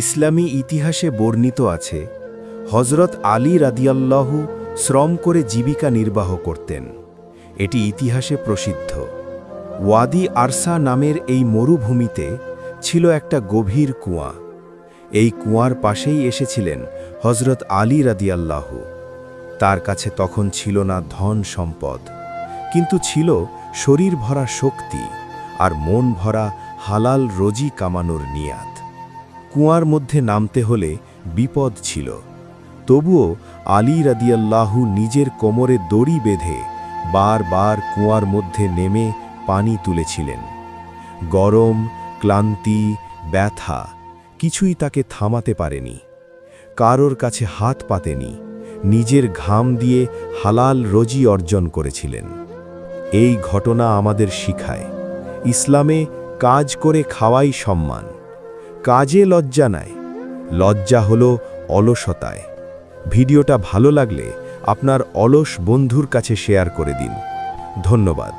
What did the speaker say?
ইসলামী ইতিহাসে বর্ণিত আছে, হজরত আলী রাদিয়াল্লাহু শ্রম করে জীবিকা নির্বাহ করতেন। এটি ইতিহাসে প্রসিদ্ধ। ওয়াদি আরসা নামের এই মরুভূমিতে ছিল একটা গভীর কুয়া। এই কুয়ার পাশেই এসেছিলেন হজরত আলী রাদিয়াল্লাহু। তার কাছে তখন ছিল না ধন সম্পদ, কিন্তু ছিল শরীর ভরা শক্তি আর মন ভরা হালাল রোজি কামানোর নিয়াত। কুয়ার মধ্যে নামতে হলে বিপদ ছিল, তবুও আলী রাদিয়াল্লাহু নিজের কোমরে দড়ি বেঁধে বারবার কুয়ার মধ্যে নেমে পানি তুলেছিলেন। গরম, ক্লান্তি, ব্যথা কিছুই তাকে থামাতে পারেনি। কারোর কাছে হাত পাতেনি, নিজের ঘাম দিয়ে হালাল রোজি অর্জন করেছিলেন। এই ঘটনা আমাদের শিখায়, ইসলামে কাজ করে খাওয়াই সম্মান। কাজে লজ্জা নাই, লজ্জা হলো অলসতায়। ভিডিওটা ভালো লাগলে আপনার অলস বন্ধুর কাছে শেয়ার করে দিন। ধন্যবাদ।